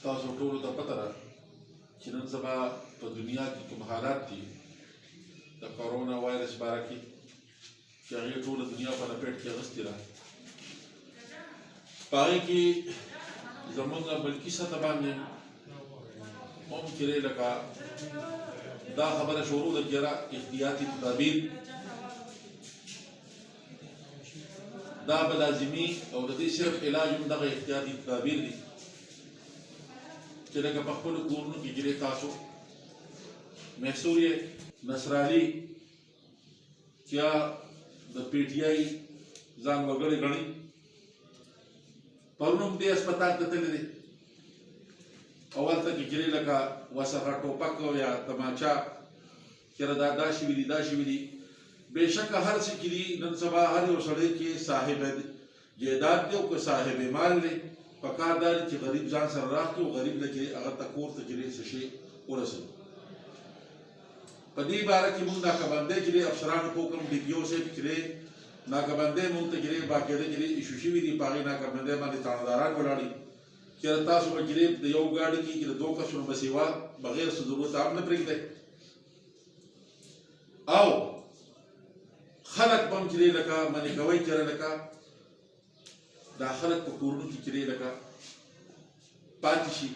تاسو ټولو ته پته ده چې نن سبا په دنیا کې کوم حالات دي د کرونا وایرس باره کې چې هغې ټوله دنیا په لپیټ کې اخیستې ده. په هغې کې زموږ ملکي سطح باندې هم چې دی لکه دا خبره شروع ده چې احتیاطي تدابیر دا به لازمي او د دې صرف علاج هم دغه احتیاطي تدابیر دي چې لکه په خپلو کورونو کې چې تاسو محصول یې نصرالي یا د پی ټي آی ځان وګړي ګڼي پرون هم دې هسپتال ته تللی دی او هلته کې چې لکه ورڅخه ټوپک یا تماچا چېرې دا شوي دي دا شوي دي بېشکه هر څه کې دي نن سبا هر یو سړی کې صاحب جایداد دی او که صاحب مال دی پکار دا دی چې غریب ځان سره راکړي او غریب له چې هغه ته کور ته چې څه شی ورسوي. په دې باره کې مونږ ناکهبندۍ چې افسرانو په حکم ډي پي او صاحب چې ناکهبندۍ مونږ ته چې باقاعده چې ایشو شوي دي په هغې ناکهبندۍ باندې تاڼهداران ولاړ دي چې تاسو به چې د یو ګاډي کې د دوه کسونو به سیوا بغیر څه ضرورت هم نه پرېږدئ او خلک به هم چې لکه منې کوئ چې لکه دا خلک په کورونو کې چې لکه پاتې شي.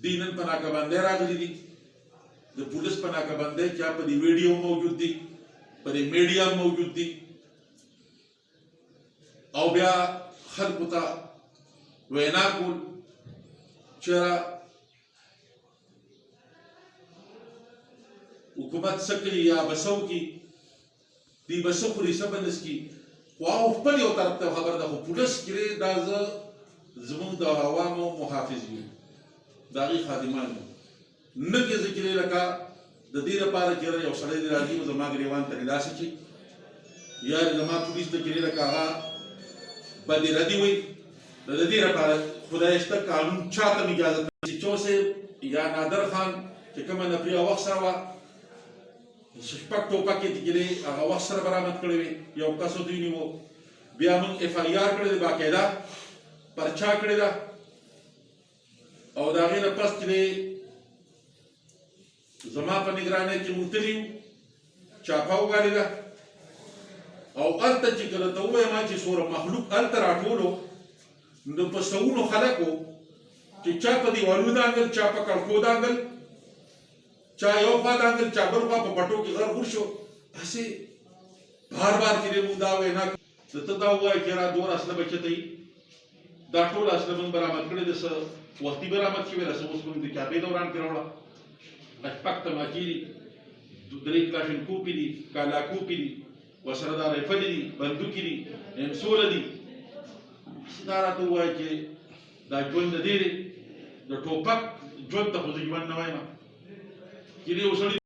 دوی نن په ناکهبندۍ راغلي دي د پولیس په ناکهبندۍ کې په دې ویډیو موجود دي په دې میډیا موجود دي او بیا خلکو ته وینا کول چې حکومت څه کوي یا به څه وکړي دوی به څه خوري څه به نه څکي خو هغه خپل یو طرف ته خبر ده خو پولیس چې دا زموږ د عوامو محافظ یو د هغې خادمان یو نه کې زه چې لکه د دې لپاره چې یو سړی دې راځي نو زما ګریوان ته داسې چې یا زما پولیس ته چې لکه هغه بدې ردي وي د دې لپاره خدای شته قانون چاته اجازه چې چوسې یا نادر خان چې کومه نفریه وخت سره وه شپږ ټوپکې چې هغه وخت سره برامد کړی وي یو کس دوی نیو بیا موږ اف آی آر کړی دی باقاعده پرچا کړې ده او د هغې نه پس چې زما په نګرانۍ کې موږ تلي یو چاپه وګالې ده او هلته چې کله ته ووایم چې څومره مخلوق هلته راټولو نو په سوونو خلکو چې چا په دیوالونو دانګل چا په کړکو دانګل چا یو خوا دانګل چا بل خوا په پټو کې غرغور شو هسې بار بار چې موږ دا وینا ته دا ووایه چې را دور اسنه بچته یي دا ټول اسنه موږ برابر کړی د څه وختي برابر شوي ده څه اوس موږ د کعبې دوران کې راوړه شپږ تماچې دي 3 کلاشینکوفې دي کالاکوفې دي ورسره دا رایفلې دي بندوقې دي M16 دي دا راته ووایه چې دا ژوند د دې دی د ټوپک ژوند ته خو زه ژوند نه وایم چې یو سړي